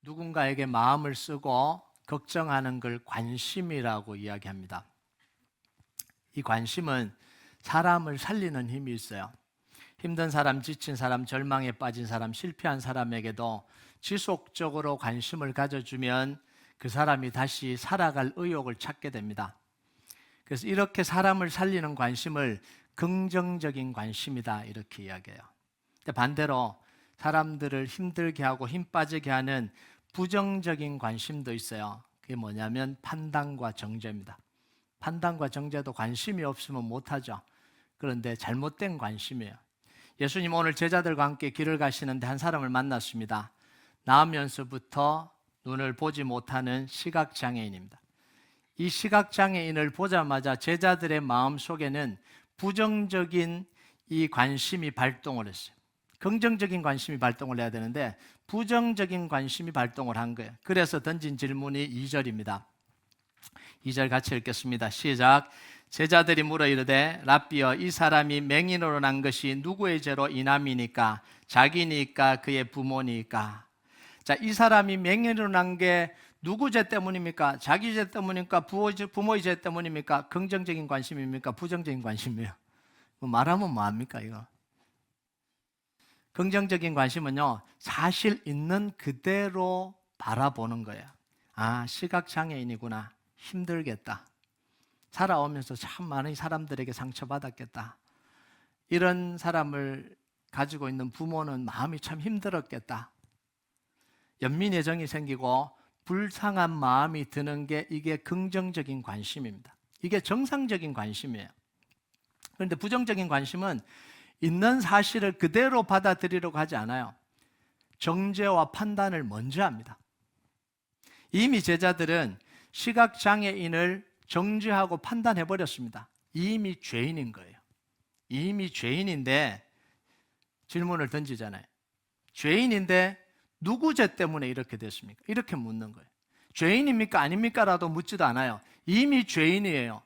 누군가에게 마음을 쓰고 걱정하는 걸 관심이라고 이야기합니다. 이 관심은 사람을 살리는 힘이 있어요. 힘든 사람, 지친 사람, 절망에 빠진 사람, 실패한 사람에게도 지속적으로 관심을 가져주면 그 사람이 다시 살아갈 의욕을 찾게 됩니다. 그래서 이렇게 사람을 살리는 관심을 긍정적인 관심이다 이렇게 이야기해요. 근데 반대로 사람들을 힘들게 하고 힘 빠지게 하는 부정적인 관심도 있어요. 그게 뭐냐면 판단과 정죄입니다. 판단과 정죄도 관심이 없으면 못하죠. 그런데 잘못된 관심이에요. 예수님 오늘 제자들과 함께 길을 가시는데 한 사람을 만났습니다. 나오면서부터 눈을 보지 못하는 시각장애인입니다. 이 시각장애인을 보자마자 제자들의 마음속에는 부정적인 이 관심이 발동을 했어요. 긍정적인 관심이 발동을 해야 되는데 부정적인 관심이 발동을 한 거예요. 그래서 던진 질문이 2절입니다. 2절 같이 읽겠습니다. 시작. 제자들이 물어 이르되 랍비여 이 사람이 맹인으로 난 것이 누구의 죄로 인함이니까 자기니까 그의 부모니까. 자, 이 사람이 맹인으로 난 게 누구 죄 때문입니까? 자기 죄 때문입니까? 부모의 죄 때문입니까? 긍정적인 관심입니까? 부정적인 관심이에요. 말하면 뭐합니까 이거? 긍정적인 관심은요, 사실 있는 그대로 바라보는 거예요. 아, 시각장애인이구나. 힘들겠다. 살아오면서 참 많은 사람들에게 상처받았겠다. 이런 사람을 가지고 있는 부모는 마음이 참 힘들었겠다. 연민애정이 생기고 불쌍한 마음이 드는 게 이게 긍정적인 관심입니다. 이게 정상적인 관심이에요. 그런데 부정적인 관심은 있는 사실을 그대로 받아들이려고 하지 않아요. 정죄와 판단을 먼저 합니다. 이미 제자들은 시각장애인을 정죄하고 판단해버렸습니다. 이미 죄인인 거예요. 이미 죄인인데 질문을 던지잖아요. 죄인인데 누구 죄 때문에 이렇게 됐습니까? 이렇게 묻는 거예요. 죄인입니까? 아닙니까? 라도 묻지도 않아요. 이미 죄인이에요.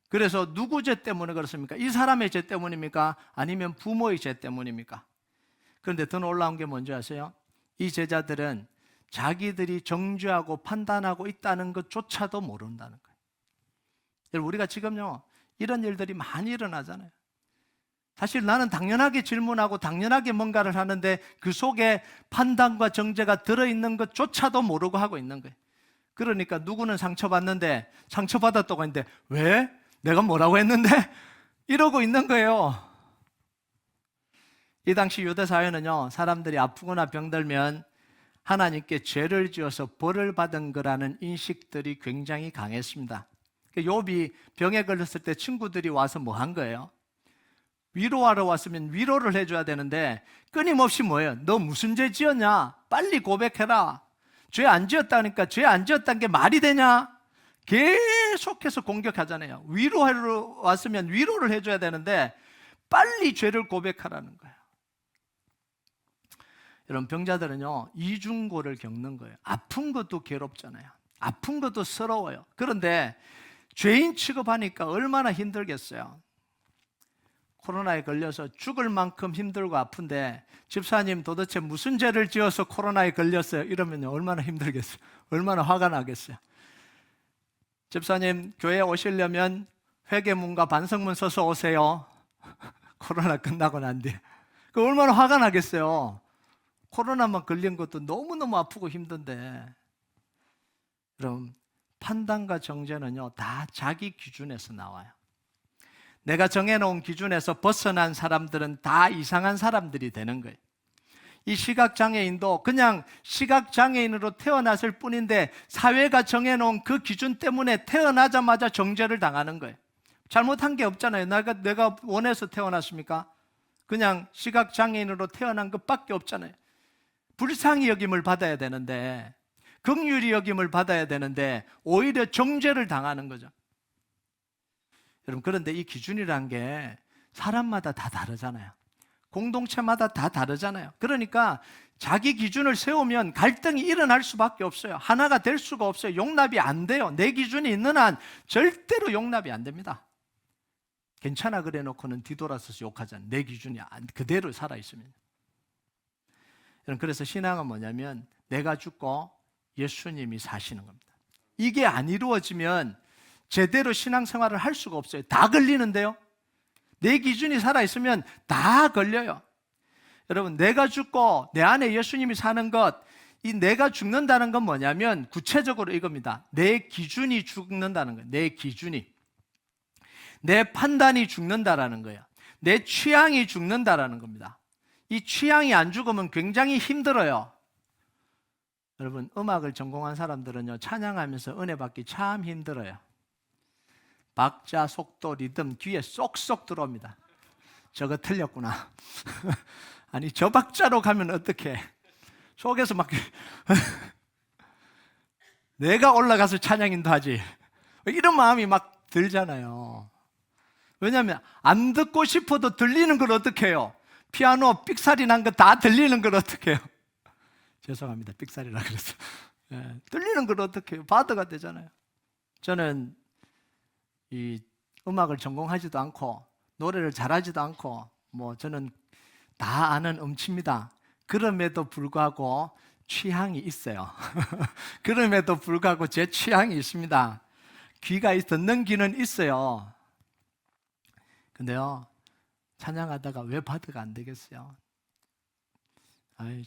그래서 누구 죄 때문에 그렇습니까? 이 사람의 죄 때문입니까? 아니면 부모의 죄 때문입니까? 그런데 더 놀라운 게 뭔지 아세요? 이 제자들은 자기들이 정죄하고 판단하고 있다는 것조차도 모른다는 거예요. 여러분, 우리가 지금요 이런 일들이 많이 일어나잖아요. 사실 나는 당연하게 질문하고 당연하게 뭔가를 하는데 그 속에 판단과 정죄가 들어있는 것조차도 모르고 하고 있는 거예요. 그러니까 누구는 상처받는데 상처받았다고 했는데 왜? 내가 뭐라고 했는데? 이러고 있는 거예요. 이 당시 유대 사회는요, 사람들이 아프거나 병들면 하나님께 죄를 지어서 벌을 받은 거라는 인식들이 굉장히 강했습니다. 욥이 병에 걸렸을 때 친구들이 와서 뭐 한 거예요? 위로하러 왔으면 위로를 해줘야 되는데 끊임없이 뭐예요? 너 무슨 죄 지었냐? 빨리 고백해라. 죄 안 지었다니까 죄 안 지었다는 게 말이 되냐? 계속해서 공격하잖아요. 위로하러 왔으면 위로를 해줘야 되는데 빨리 죄를 고백하라는 거예요. 여러분, 병자들은요 이중고를 겪는 거예요. 아픈 것도 괴롭잖아요. 아픈 것도 서러워요. 그런데 죄인 취급하니까 얼마나 힘들겠어요. 코로나에 걸려서 죽을 만큼 힘들고 아픈데 집사님 도대체 무슨 죄를 지어서 코로나에 걸렸어요? 이러면 얼마나 힘들겠어요. 얼마나 화가 나겠어요. 집사님 교회 오시려면 회개문과 반성문 써서 오세요. 코로나 끝나고 난 뒤에. 그 얼마나 화가 나겠어요. 코로나만 걸린 것도 너무너무 아프고 힘든데. 여러분, 판단과 정죄는요 다 자기 기준에서 나와요. 내가 정해놓은 기준에서 벗어난 사람들은 다 이상한 사람들이 되는 거예요. 이 시각장애인도 그냥 시각장애인으로 태어났을 뿐인데 사회가 정해놓은 그 기준 때문에 태어나자마자 정죄를 당하는 거예요. 잘못한 게 없잖아요. 내가 원해서 태어났습니까? 그냥 시각장애인으로 태어난 것밖에 없잖아요. 불쌍히 여김을 받아야 되는데, 긍휼히 여김을 받아야 되는데 오히려 정죄를 당하는 거죠. 여러분, 그런데 이 기준이란 게 사람마다 다 다르잖아요. 공동체마다 다 다르잖아요. 그러니까 자기 기준을 세우면 갈등이 일어날 수밖에 없어요. 하나가 될 수가 없어요. 용납이 안 돼요. 내 기준이 있는 한 절대로 용납이 안 됩니다. 괜찮아 그래 놓고는 뒤돌아서서 욕하잖아요. 내 기준이 그대로 살아있으면. 여러분, 그래서 신앙은 뭐냐면 내가 죽고 예수님이 사시는 겁니다. 이게 안 이루어지면 제대로 신앙생활을 할 수가 없어요. 다 걸리는데요. 내 기준이 살아있으면 다 걸려요. 여러분, 내가 죽고 내 안에 예수님이 사는 것, 이 내가 죽는다는 건 뭐냐면 구체적으로 이겁니다. 내 기준이 죽는다는 거예요. 내 기준이. 내 판단이 죽는다라는 거예요. 내 취향이 죽는다라는 겁니다. 이 취향이 안 죽으면 굉장히 힘들어요. 여러분, 음악을 전공한 사람들은요, 찬양하면서 은혜 받기 참 힘들어요. 박자, 속도, 리듬 귀에 쏙쏙 들어옵니다. 저거 틀렸구나. 아니, 저 박자로 가면 어떡해. 속에서 막 내가 올라가서 찬양 인도하지, 이런 마음이 막 들잖아요. 왜냐하면 안 듣고 싶어도 들리는 걸 어떻게 해요? 피아노 삑사리 난 거 다 들리는 걸 어떻게 해요? 죄송합니다, 삑사리라 그랬어. 들리는 걸 어떻게 해요? 바드가 되잖아요. 저는 이 음악을 전공하지도 않고 노래를 잘하지도 않고 저는 다 아는 음치입니다. 그럼에도 불구하고 취향이 있어요. 그럼에도 불구하고 제 취향이 있습니다. 귀가 듣는 귀는 있어요. 근데요, 찬양하다가 왜 바드가 안 되겠어요?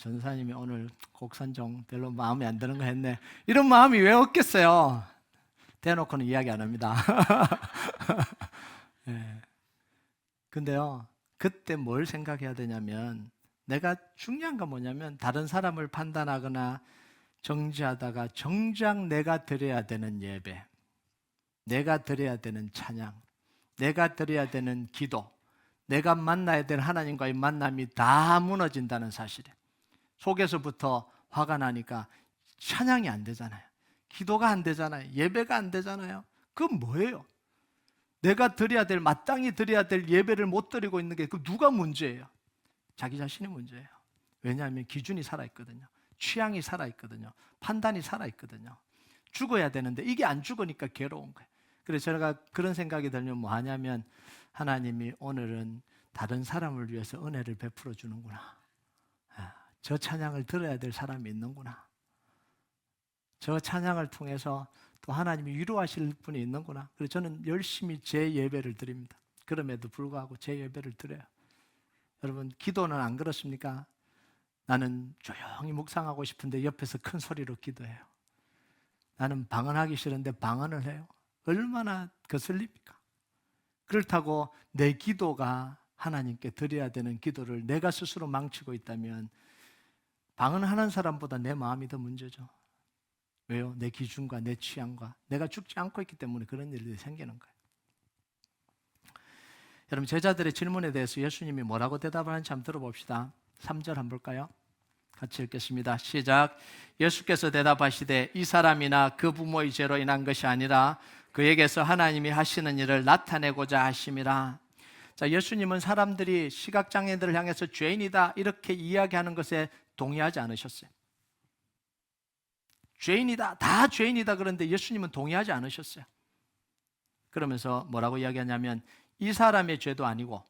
전사님이 오늘 곡 선정 별로 마음에 안 드는 거 했네, 이런 마음이 왜 없겠어요? 대놓고는 이야기 안 합니다. 네. 근데요, 그때 뭘 생각해야 되냐면, 내가 중요한 건 뭐냐면, 다른 사람을 판단하거나 정지하다가 정작 내가 드려야 되는 예배, 내가 드려야 되는 찬양, 내가 드려야 되는 기도, 내가 만나야 될 하나님과의 만남이 다 무너진다는 사실이에요. 속에서부터 화가 나니까 찬양이 안 되잖아요. 기도가 안 되잖아요. 예배가 안 되잖아요. 그건 뭐예요? 내가 드려야 될, 마땅히 드려야 될 예배를 못 드리고 있는 게 그 누가 문제예요? 자기 자신이 문제예요. 왜냐하면 기준이 살아있거든요. 취향이 살아있거든요. 판단이 살아있거든요. 죽어야 되는데 이게 안 죽으니까 괴로운 거예요. 그래서 제가 그런 생각이 들면 뭐 하냐면, 하나님이 오늘은 다른 사람을 위해서 은혜를 베풀어 주는구나. 저 찬양을 들어야 될 사람이 있는구나. 저 찬양을 통해서 또 하나님이 위로하실 분이 있는구나. 그래서 저는 열심히 제 예배를 드립니다. 그럼에도 불구하고 제 예배를 드려요. 여러분, 기도는 안 그렇습니까? 나는 조용히 묵상하고 싶은데 옆에서 큰 소리로 기도해요. 나는 방언하기 싫은데 방언을 해요. 얼마나 거슬립니까? 그렇다고 내 기도가 하나님께 드려야 되는 기도를 내가 스스로 망치고 있다면 방언하는 사람보다 내 마음이 더 문제죠. 왜요? 내 기준과 내 취향과 내가 죽지 않고 있기 때문에 그런 일들이 생기는 거예요. 여러분, 제자들의 질문에 대해서 예수님이 뭐라고 대답을 하는지 한번 들어봅시다. 3절 한번 볼까요? 같이 읽겠습니다. 시작. 예수께서 대답하시되 이 사람이나 그 부모의 죄로 인한 것이 아니라 그에게서 하나님이 하시는 일을 나타내고자 하심이라. 자, 예수님은 사람들이 시각장애인들을 향해서 죄인이다 이렇게 이야기하는 것에 동의하지 않으셨어요. 죄인이다, 다 죄인이다 그런데 예수님은 동의하지 않으셨어요. 그러면서 뭐라고 이야기하냐면, 이 사람의 죄도 아니고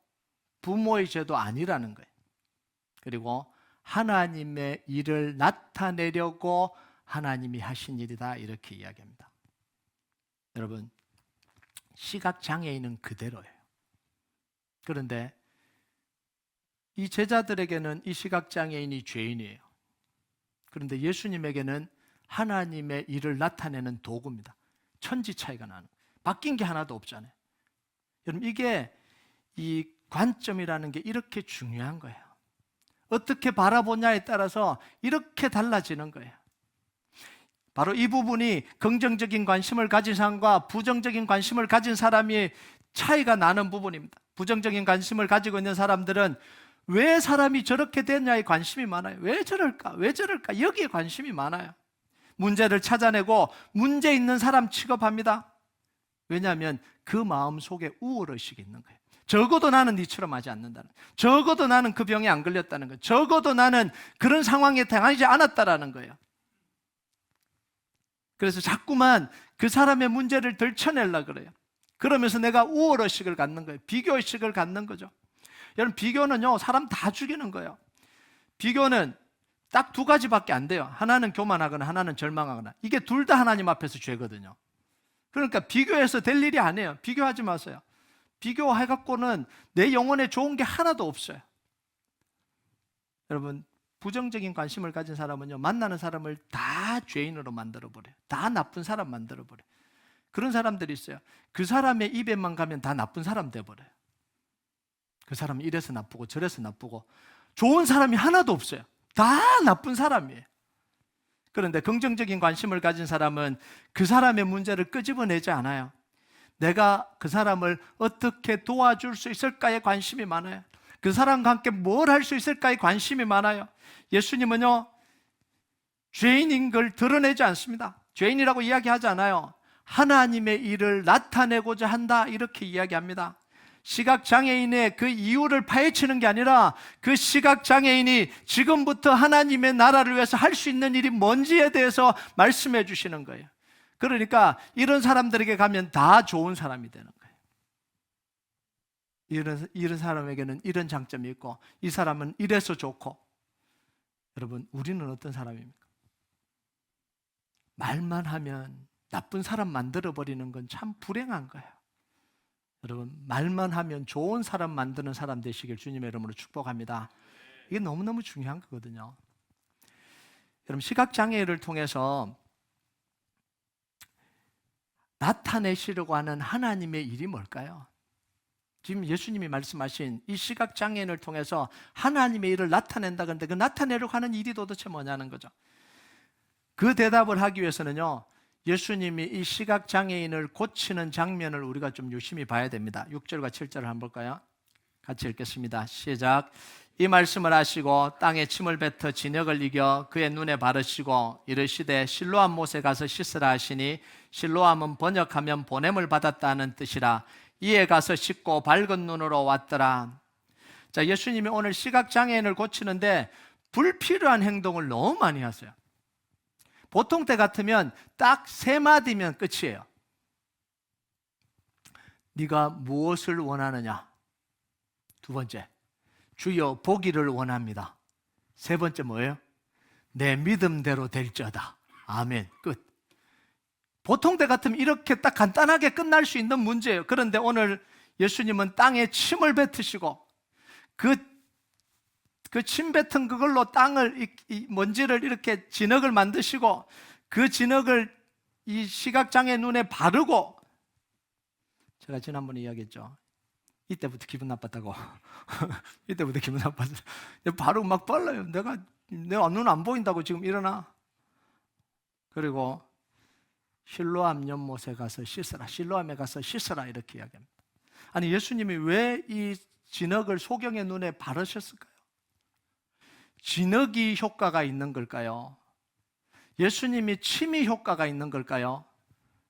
부모의 죄도 아니라는 거예요. 그리고 하나님의 일을 나타내려고 하나님이 하신 일이다 이렇게 이야기합니다. 여러분, 시각장애인은 그대로예요. 그런데 이 제자들에게는 이 시각장애인이 죄인이에요. 그런데 예수님에게는 하나님의 일을 나타내는 도구입니다. 천지 차이가 나는 거예요. 바뀐 게 하나도 없잖아요. 여러분, 이게 이 관점이라는 게 이렇게 중요한 거예요. 어떻게 바라보냐에 따라서 이렇게 달라지는 거예요. 바로 이 부분이 긍정적인 관심을 가진 사람과 부정적인 관심을 가진 사람이 차이가 나는 부분입니다. 부정적인 관심을 가지고 있는 사람들은 왜 사람이 저렇게 됐냐에 관심이 많아요. 왜 저럴까? 왜 저럴까? 여기에 관심이 많아요. 문제를 찾아내고 문제 있는 사람 취급합니다. 왜냐하면 그 마음 속에 우월의식이 있는 거예요. 적어도 나는 니처럼 하지 않는다는 거예요. 적어도 나는 그 병에 안 걸렸다는 거예요. 적어도 나는 그런 상황에 당하지 않았다라는 거예요. 그래서 자꾸만 그 사람의 문제를 들춰내려고 그래요. 그러면서 내가 우월의식을 갖는 거예요. 비교의식을 갖는 거죠. 여러분, 비교는요, 사람 다 죽이는 거예요. 비교는 딱 두 가지밖에 안 돼요. 하나는 교만하거나 하나는 절망하거나. 이게 둘 다 하나님 앞에서 죄거든요. 그러니까 비교해서 될 일이 아니에요. 비교하지 마세요. 비교해갖고는 내 영혼에 좋은 게 하나도 없어요. 여러분, 부정적인 관심을 가진 사람은요, 만나는 사람을 다 죄인으로 만들어버려요. 다 나쁜 사람 만들어버려요. 그런 사람들이 있어요. 그 사람의 입에만 가면 다 나쁜 사람 돼버려요. 그 사람은 이래서 나쁘고 저래서 나쁘고 좋은 사람이 하나도 없어요. 다 나쁜 사람이에요. 그런데 긍정적인 관심을 가진 사람은 그 사람의 문제를 끄집어내지 않아요. 내가 그 사람을 어떻게 도와줄 수 있을까에 관심이 많아요. 그 사람과 함께 뭘 할 수 있을까에 관심이 많아요. 예수님은요, 죄인인 걸 드러내지 않습니다. 죄인이라고 이야기하지 않아요. 하나님의 일을 나타내고자 한다, 이렇게 이야기합니다. 시각장애인의 그 이유를 파헤치는 게 아니라 그 시각장애인이 지금부터 하나님의 나라를 위해서 할 수 있는 일이 뭔지에 대해서 말씀해 주시는 거예요. 그러니까 이런 사람들에게 가면 다 좋은 사람이 되는 거예요. 이런 사람에게는 이런 장점이 있고 이 사람은 이래서 좋고. 여러분, 우리는 어떤 사람입니까? 말만 하면 나쁜 사람 만들어버리는 건 참 불행한 거예요. 여러분, 말만 하면 좋은 사람 만드는 사람 되시길 주님의 이름으로 축복합니다. 이게 너무너무 중요한 거거든요. 여러분, 시각장애를 통해서 나타내시려고 하는 하나님의 일이 뭘까요? 지금 예수님이 말씀하신 이 시각장애인을 통해서 하나님의 일을 나타낸다. 그런데 그 나타내려고 하는 일이 도대체 뭐냐는 거죠. 그 대답을 하기 위해서는요, 예수님이 이 시각장애인을 고치는 장면을 우리가 좀 유심히 봐야 됩니다. 6절과 7절을 한번 볼까요? 같이 읽겠습니다. 시작. 이 말씀을 하시고 땅에 침을 뱉어 진역을 이겨 그의 눈에 바르시고 이르시되 실로암 못에 가서 씻으라 하시니, 실로암은 번역하면 보냄을 받았다는 뜻이라. 이에 가서 씻고 밝은 눈으로 왔더라. 자, 예수님이 오늘 시각장애인을 고치는데 불필요한 행동을 너무 많이 하세요. 보통 때 같으면 딱 3마디면 끝이에요. 네가 무엇을 원하느냐? 2번째, 주여 보기를 원합니다. 3번째 뭐예요? 내 믿음대로 될지어다. 아멘. 끝. 보통 때 같으면 이렇게 딱 간단하게 끝날 수 있는 문제예요. 그런데 오늘 예수님은 땅에 침을 뱉으시고 그 침 뱉은 그걸로 땅을, 먼지를 이렇게 진흙을 만드시고 그 진흙을 이 시각장애 눈에 바르고, 제가 지난번에 이야기했죠. 이때부터 기분 나빴다고. 이때부터 기분 나빴어요. 바로 막 빨라요. 내 눈 안 보인다고 지금 일어나. 그리고 실로암 연못에 가서 씻으라. 실로암에 가서 씻으라, 이렇게 이야기합니다. 아니, 예수님이 왜 이 진흙을 소경의 눈에 바르셨을까요? 진흙이 효과가 있는 걸까요? 예수님이 침이 효과가 있는 걸까요?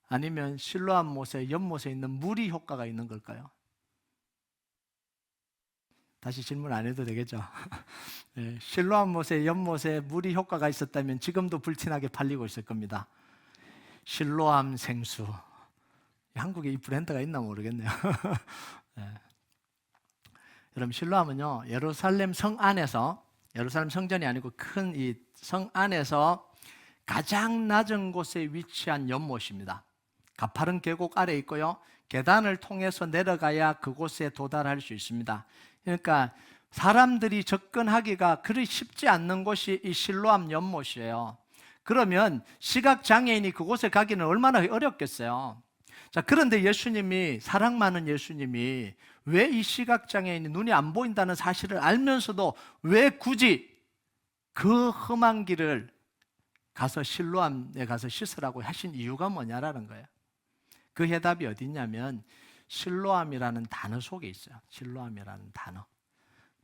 아니면 실로암 못에, 연못에 있는 물이 효과가 있는 걸까요? 다시 질문 안 해도 되겠죠? 네, 실로암 못에, 연못에 물이 효과가 있었다면 지금도 불티나게 팔리고 있을 겁니다. 실로암 생수. 한국에 이 브랜드가 있나 모르겠네요. 네. 여러분, 실로암은요, 예루살렘 성 안에서, 예루살렘 성전이 아니고 큰 이 성 안에서 가장 낮은 곳에 위치한 연못입니다. 가파른 계곡 아래에 있고요, 계단을 통해서 내려가야 그곳에 도달할 수 있습니다. 그러니까 사람들이 접근하기가 그리 쉽지 않는 곳이 이 실로암 연못이에요. 그러면 시각장애인이 그곳에 가기는 얼마나 어렵겠어요. 자, 그런데 예수님이, 사랑 많은 예수님이 왜 이 시각장애인이 눈이 안 보인다는 사실을 알면서도 왜 굳이 그 험한 길을 가서 실로암에 가서 씻으라고 하신 이유가 뭐냐라는 거예요. 그 해답이 어디 있냐면 실로암이라는 단어 속에 있어요. 실로암이라는 단어.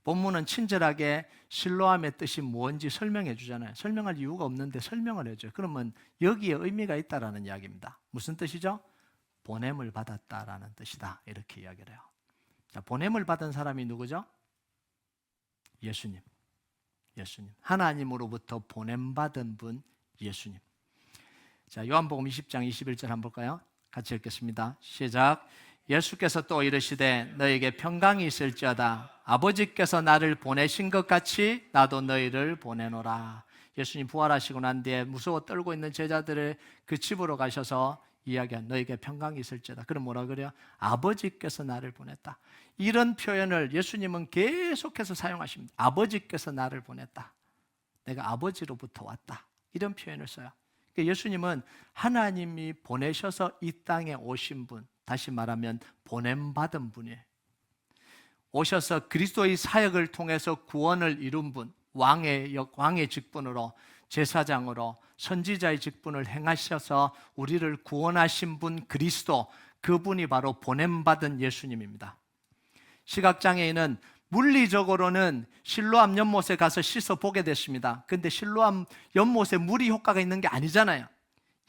본문은 친절하게 실로암의 뜻이 뭔지 설명해 주잖아요. 설명할 이유가 없는데 설명을 해줘요. 그러면 여기에 의미가 있다라는 이야기입니다. 무슨 뜻이죠? 보냄을 받았다라는 뜻이다, 이렇게 이야기를 해요. 자, 보냄을 받은 사람이 누구죠? 예수님. 예수님. 하나님으로부터 보냄받은 분, 예수님. 자, 요한복음 20장 21절 한번 볼까요? 같이 읽겠습니다. 시작. 예수께서 또 이르시되 너에게 평강이 있을지어다. 아버지께서 나를 보내신 것 같이 나도 너희를 보내노라. 예수님 부활하시고 난 뒤에 무서워 떨고 있는 제자들의 그 집으로 가셔서 이야기한 너에게 평강이 있을지어다. 그럼 뭐라 그래요? 아버지께서 나를 보냈다. 이런 표현을 예수님은 계속해서 사용하십니다. 아버지께서 나를 보냈다. 내가 아버지로부터 왔다. 이런 표현을 써요. 그러니까 예수님은 하나님이 보내셔서 이 땅에 오신 분, 다시 말하면 보냄받은 분이에요. 오셔서 그리스도의 사역을 통해서 구원을 이룬 분, 왕의 직분으로, 제사장으로 선지자의 직분을 행하셔서 우리를 구원하신 분 그리스도, 그분이 바로 보냄받은 예수님입니다. 시각장애인은 물리적으로는 실로암 연못에 가서 씻어 보게 됐습니다. 근데 실로암 연못에 물이 효과가 있는 게 아니잖아요.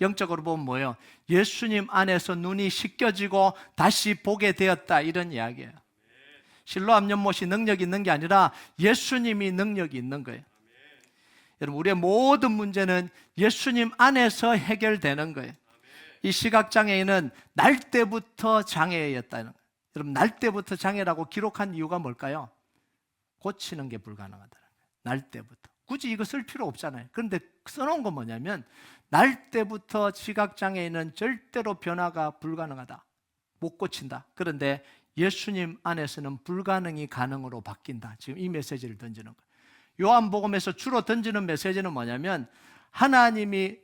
영적으로 보면 뭐예요? 예수님 안에서 눈이 씻겨지고 다시 보게 되었다, 이런 이야기예요. 실로암 연못이 능력이 있는 게 아니라 예수님이 능력이 있는 거예요. 여러분, 우리의 모든 문제는 예수님 안에서 해결되는 거예요. 이 시각장애인은 날 때부터 장애였다는 거예요. 여러분, 날 때부터 장애라고 기록한 이유가 뭘까요? 고치는 게 불가능하다는 거예요. 날 때부터. 굳이 이거 쓸 필요 없잖아요. 그런데 써놓은 건 뭐냐면 날 때부터 시각장애인은 절대로 변화가 불가능하다. 못 고친다. 그런데 예수님 안에서는 불가능이 가능으로 바뀐다. 지금 이 메시지를 던지는 거예요. 요한복음에서 주로 던지는 메시지는 뭐냐면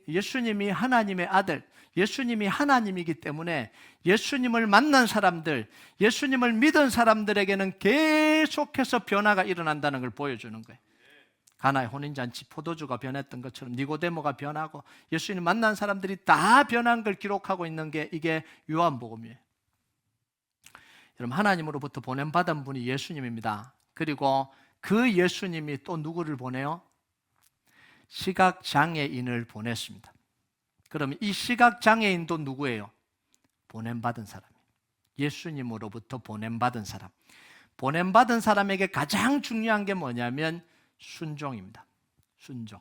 예수님이 하나님의 아들, 예수님이 하나님이기 때문에 예수님을 만난 사람들, 예수님을 믿은 사람들에게는 계속해서 변화가 일어난다는 걸 보여주는 거예요. 가나의 혼인잔치 포도주가 변했던 것처럼 니고데모가 변하고 예수님 만난 사람들이 다 변한 걸 기록하고 있는 게 이게 요한복음이에요. 여러분, 하나님으로부터 보냄받은 분이 예수님입니다. 그리고 그 예수님이 또 누구를 보내요? 시각장애인을 보냈습니다. 그러면 이 시각장애인도 누구예요? 보냄받은 사람이에요. 예수님으로부터 보냄받은 사람. 보냄받은 사람에게 가장 중요한 게 뭐냐면 순종입니다. 순종.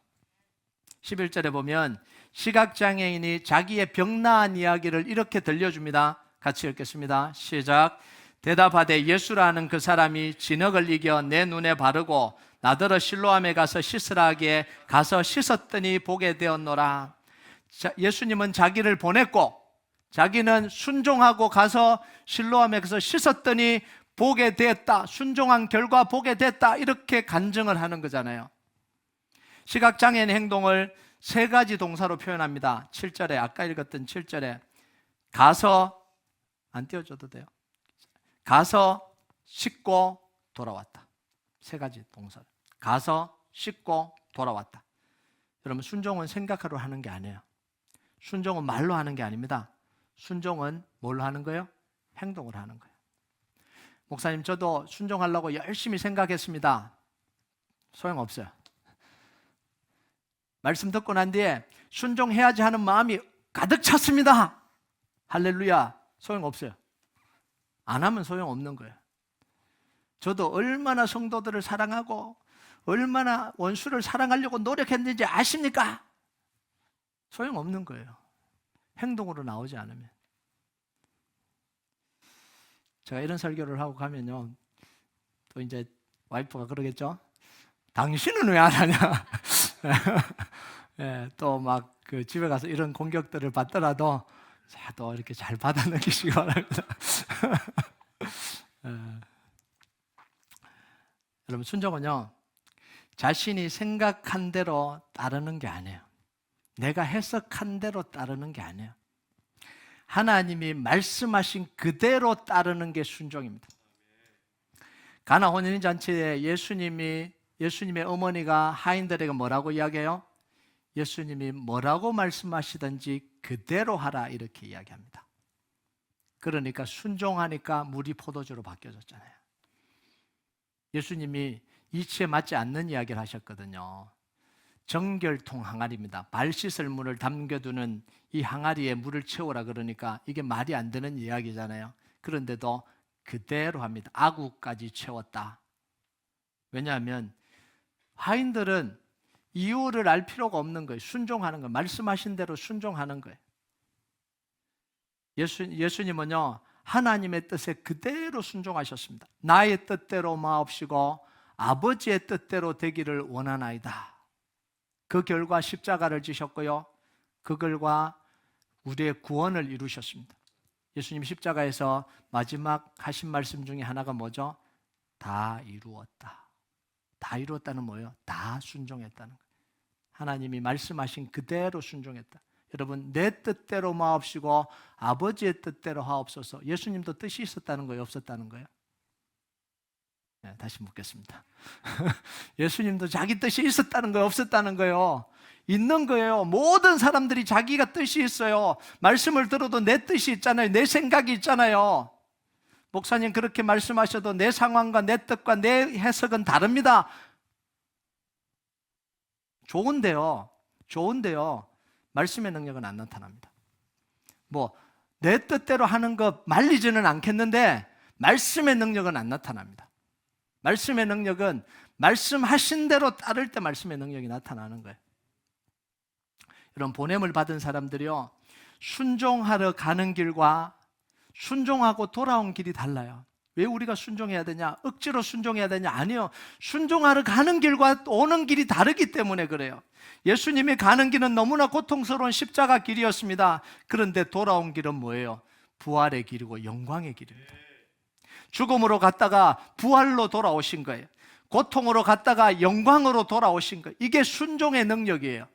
11절에 보면 시각장애인이 자기의 병 나은 이야기를 이렇게 들려줍니다. 같이 읽겠습니다. 시작. 대답하되 예수라는 그 사람이 진흙을 이겨 내 눈에 바르고 나더러 실로암에 가서 씻으라 하기에 가서 씻었더니 보게 되었노라. 예수님은 자기를 보냈고 자기는 순종하고 가서 실로암에 가서 씻었더니 보게 됐다. 순종한 결과 보게 됐다. 이렇게 간증을 하는 거잖아요. 시각장애인 행동을 세 가지 동사로 표현합니다. 7절에, 아까 읽었던 7절에 가서, 안 띄워줘도 돼요. 가서 씻고 돌아왔다. 세 가지 동사. 가서 씻고 돌아왔다. 여러분, 순종은 생각으로 하는 게 아니에요. 순종은 말로 하는 게 아닙니다. 순종은 뭘로 하는 거예요? 행동을 하는 거예요. 목사님, 저도 순종하려고 열심히 생각했습니다. 소용없어요. 말씀 듣고 난 뒤에 순종해야지 하는 마음이 가득 찼습니다. 할렐루야. 소용없어요. 안 하면 소용없는 거예요. 저도 얼마나 성도들을 사랑하고 얼마나 원수를 사랑하려고 노력했는지 아십니까? 소용없는 거예요. 행동으로 나오지 않으면. 제가 이런 설교를 하고 가면요, 또 이제 와이프가 그러겠죠? 당신은 왜 안 하냐? 예, 또 막 그 집에 가서 이런 공격들을 받더라도 또 이렇게 잘 받아 넘기시기 바랍니다. 여러분, 순종은요, 자신이 생각한 대로 따르는 게 아니에요. 내가 해석한 대로 따르는 게 아니에요. 하나님이 말씀하신 그대로 따르는 게 순종입니다. 가나 혼인잔치에 예수님의 어머니가 하인들에게 뭐라고 이야기해요? 예수님이 뭐라고 말씀하시든지 그대로 하라, 이렇게 이야기합니다. 그러니까 순종하니까 물이 포도주로 바뀌어졌잖아요. 예수님이 이치에 맞지 않는 이야기를 하셨거든요. 정결통 항아리입니다. 발 씻을 물을 담겨두는 이 항아리에 물을 채우라 그러니까 이게 말이 안 되는 이야기잖아요. 그런데도 그대로 합니다. 아구까지 채웠다. 왜냐하면 하인들은 이유를 알 필요가 없는 거예요. 순종하는 거예요. 말씀하신 대로 순종하는 거예요. 예수님은요, 하나님의 뜻에 그대로 순종하셨습니다. 나의 뜻대로 마옵시고 아버지의 뜻대로 되기를 원하나이다. 그 결과 십자가를 지셨고요. 그 결과 우리의 구원을 이루셨습니다. 예수님 십자가에서 마지막 하신 말씀 중에 하나가 뭐죠? 다 이루었다. 다 이루었다는 뭐예요? 다 순종했다는 거예요. 하나님이 말씀하신 그대로 순종했다. 여러분, 내 뜻대로 마옵시고 아버지의 뜻대로 하옵소서. 예수님도 뜻이 있었다는 거예요? 없었다는 거예요? 네, 다시 묻겠습니다. 예수님도 자기 뜻이 있었다는 거예요? 없었다는 거예요? 있는 거예요. 모든 사람들이 자기가 뜻이 있어요. 말씀을 들어도 내 뜻이 있잖아요. 내 생각이 있잖아요. 목사님 그렇게 말씀하셔도 내 상황과 내 뜻과 내 해석은 다릅니다. 좋은데요. 말씀의 능력은 안 나타납니다. 내 뜻대로 하는 거 말리지는 않겠는데 말씀의 능력은 안 나타납니다. 말씀의 능력은 말씀하신 대로 따를 때 말씀의 능력이 나타나는 거예요. 이런 보냄을 받은 사람들이요, 순종하러 가는 길과 순종하고 돌아온 길이 달라요. 왜 우리가 순종해야 되냐? 억지로 순종해야 되냐? 아니요. 순종하러 가는 길과 오는 길이 다르기 때문에 그래요. 예수님이 가는 길은 너무나 고통스러운 십자가 길이었습니다. 그런데 돌아온 길은 뭐예요? 부활의 길이고 영광의 길입니다. 죽음으로 갔다가 부활로 돌아오신 거예요. 고통으로 갔다가 영광으로 돌아오신 거예요. 이게 순종의 능력이에요.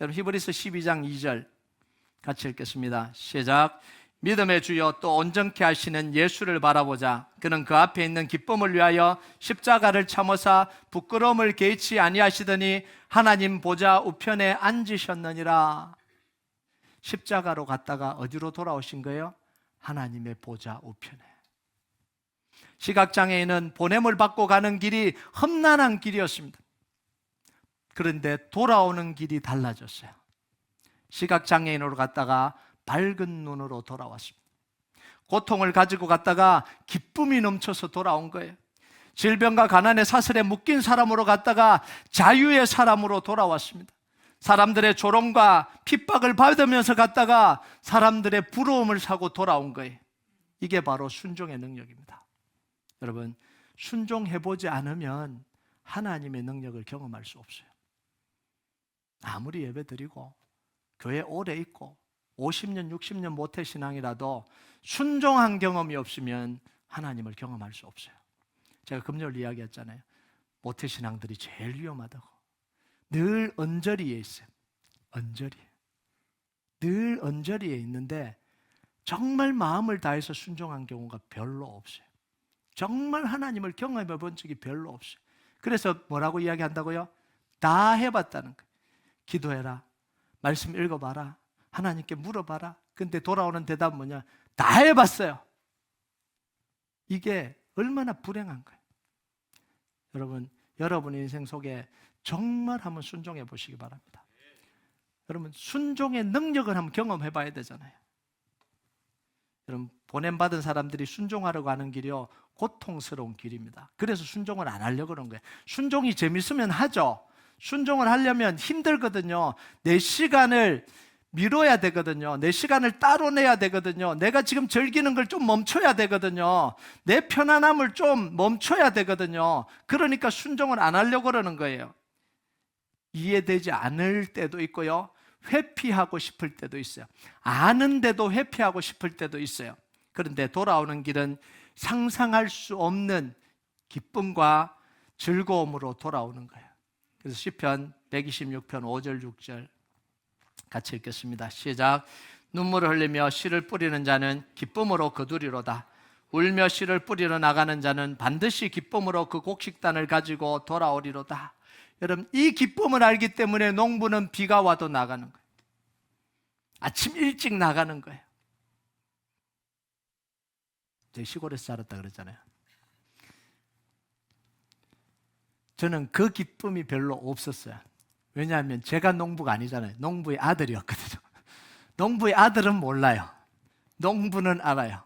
여러분, 히브리서 12장 2절 같이 읽겠습니다. 시작. 믿음의 주여 또 온전케 하시는 예수를 바라보자. 그는 그 앞에 있는 기쁨을 위하여 십자가를 참으사 부끄러움을 개의치 아니하시더니 하나님 보좌 우편에 앉으셨느니라. 십자가로 갔다가 어디로 돌아오신 거예요? 하나님의 보좌 우편에. 시각장애인은 보냄을 받고 가는 길이 험난한 길이었습니다. 그런데 돌아오는 길이 달라졌어요. 시각장애인으로 갔다가 밝은 눈으로 돌아왔습니다. 고통을 가지고 갔다가 기쁨이 넘쳐서 돌아온 거예요. 질병과 가난의 사슬에 묶인 사람으로 갔다가 자유의 사람으로 돌아왔습니다. 사람들의 조롱과 핍박을 받으면서 갔다가 사람들의 부러움을 사고 돌아온 거예요. 이게 바로 순종의 능력입니다. 여러분, 순종해보지 않으면 하나님의 능력을 경험할 수 없어요. 아무리 예배드리고 교회 오래 있고 50년, 60년 모태신앙이라도 순종한 경험이 없으면 하나님을 경험할 수 없어요. 제가 금요일 이야기했잖아요. 모태신앙들이 제일 위험하다고. 늘 언저리에 있어요. 늘 언저리에 있는데 정말 마음을 다해서 순종한 경우가 별로 없어요. 정말 하나님을 경험해 본 적이 별로 없어요. 그래서 뭐라고 이야기한다고요? 다 해봤다는 거예요. 기도해라, 말씀 읽어봐라, 하나님께 물어봐라. 근데 돌아오는 대답은 뭐냐? 다 해봤어요. 이게 얼마나 불행한 거예요. 여러분, 여러분의 인생 속에 정말 한번 순종해 보시기 바랍니다. 여러분, 순종의 능력을 한번 경험해 봐야 되잖아요. 여러분, 보냄받은 사람들이 순종하려고 하는 길이요, 고통스러운 길입니다. 그래서 순종을 안 하려고 그런 거예요. 순종이 재밌으면 하죠. 순종을 하려면 힘들거든요. 내 시간을 미뤄야 되거든요. 내 시간을 따로 내야 되거든요. 내가 지금 즐기는 걸 좀 멈춰야 되거든요. 내 편안함을 좀 멈춰야 되거든요. 그러니까 순종을 안 하려고 그러는 거예요. 이해되지 않을 때도 있고요, 회피하고 싶을 때도 있어요. 아는데도 회피하고 싶을 때도 있어요. 그런데 돌아오는 길은 상상할 수 없는 기쁨과 즐거움으로 돌아오는 거예요. 그래서 시편 126편 5절 6절 같이 읽겠습니다. 시작. 눈물을 흘리며 씨를 뿌리는 자는 기쁨으로 거두리로다. 울며 씨를 뿌리러 나가는 자는 반드시 기쁨으로 그 곡식단을 가지고 돌아오리로다. 여러분, 이 기쁨을 알기 때문에 농부는 비가 와도 나가는 거예요. 아침 일찍 나가는 거예요. 제가 시골에서 자랐다 그랬잖아요. 저는 그 기쁨이 별로 없었어요. 왜냐하면 제가 농부가 아니잖아요. 농부의 아들이었거든요. 농부의 아들은 몰라요. 농부는 알아요.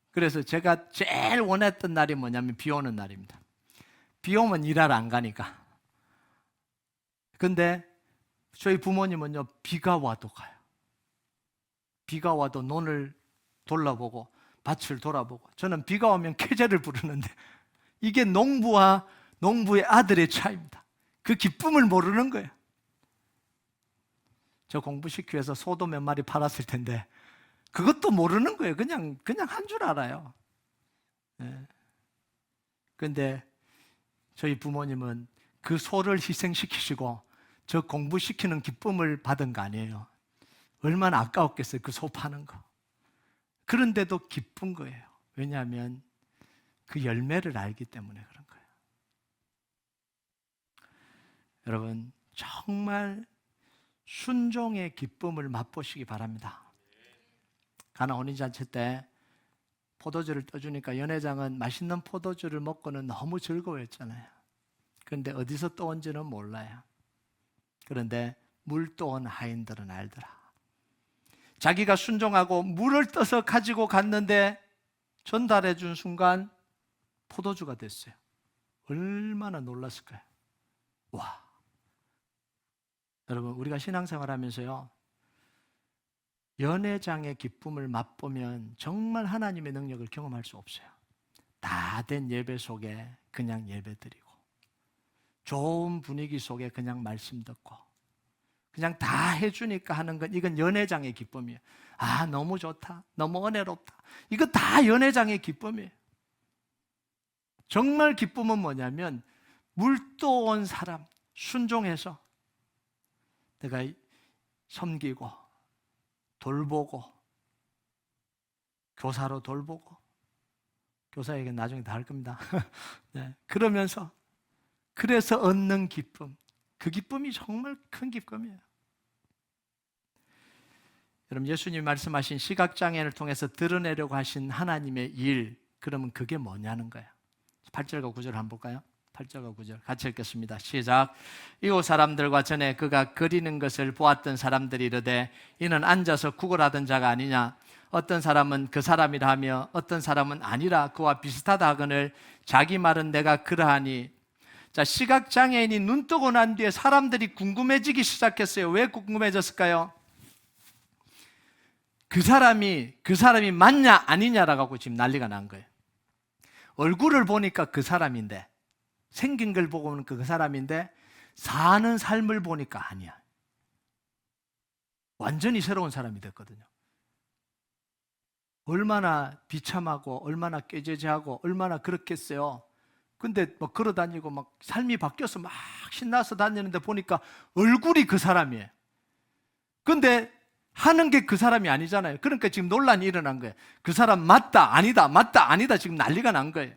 그래서 제가 제일 원했던 날이 뭐냐면 비 오는 날입니다. 비 오면 일하러 안 가니까. 근데 저희 부모님은요, 비가 와도 가요. 비가 와도 논을 돌아보고 밭을 돌아보고. 저는 비가 오면 쾌재를 부르는데 이게 농부와 농부의 아들의 차이입니다. 그 기쁨을 모르는 거예요. 저 공부시키기 위해서 소도 몇 마리 팔았을 텐데 그것도 모르는 거예요. 그냥 한 줄 알아요. 그런데 저희 부모님은 그 소를 희생시키시고 저 공부시키는 기쁨을 받은 거 아니에요. 얼마나 아까웠겠어요, 그 소 파는 거. 그런데도 기쁜 거예요. 왜냐하면 그 열매를 알기 때문에 그런 거예요. 여러분, 정말 순종의 기쁨을 맛보시기 바랍니다. 가나 혼인잔치 때 포도주를 떠주니까 연회장은 맛있는 포도주를 먹고는 너무 즐거워했잖아요. 그런데 어디서 떠온지는 몰라요. 그런데 물 떠온 하인들은 알더라. 자기가 순종하고 물을 떠서 가지고 갔는데 전달해 준 순간 포도주가 됐어요. 얼마나 놀랐을까요? 와! 여러분, 우리가 신앙생활 하면서요, 연회장의 기쁨을 맛보면 정말 하나님의 능력을 경험할 수 없어요. 다 된 예배 속에 그냥 예배 드리고, 좋은 분위기 속에 그냥 말씀 듣고, 그냥 다 해주니까 하는 건, 이건 연회장의 기쁨이에요. 아, 너무 좋다, 너무 은혜롭다, 이거 다 연회장의 기쁨이에요. 정말 기쁨은 뭐냐면 물도 온 사람 순종해서 내가 섬기고 돌보고, 교사로 돌보고, 교사 얘기는 나중에 다 할 겁니다. 네, 그러면서 그래서 얻는 기쁨, 그 기쁨이 정말 큰 기쁨이에요. 여러분, 예수님이 말씀하신 시각장애인을 통해서 드러내려고 하신 하나님의 일, 그러면 그게 뭐냐는 거예요. 8절과 9절 한번 볼까요? 8절과 9절 같이 읽겠습니다. 시작. 이웃 사람들과 전에 그가 그리는 것을 보았던 사람들이 이르되 이는 앉아서 구걸하던 자가 아니냐. 어떤 사람은 그 사람이라 하며 어떤 사람은 아니라 그와 비슷하다 하거늘 자기 말은 내가 그러하니. 자, 시각장애인이 눈 뜨고 난 뒤에 사람들이 궁금해지기 시작했어요. 왜 궁금해졌을까요? 그 사람이 맞냐 아니냐라고 지금 난리가 난 거예요. 얼굴을 보니까 그 사람인데, 생긴 걸 보고는 그 사람인데 사는 삶을 보니까 아니야. 완전히 새로운 사람이 됐거든요. 얼마나 비참하고 얼마나 꾀죄죄하고 얼마나 그렇겠어요. 근데 막 걸어다니고 막 삶이 바뀌어서 막 신나서 다니는데 보니까 얼굴이 그 사람이에요. 근데 하는 게 그 사람이 아니잖아요. 그러니까 지금 논란이 일어난 거예요. 그 사람 맞다 아니다 맞다 아니다 지금 난리가 난 거예요.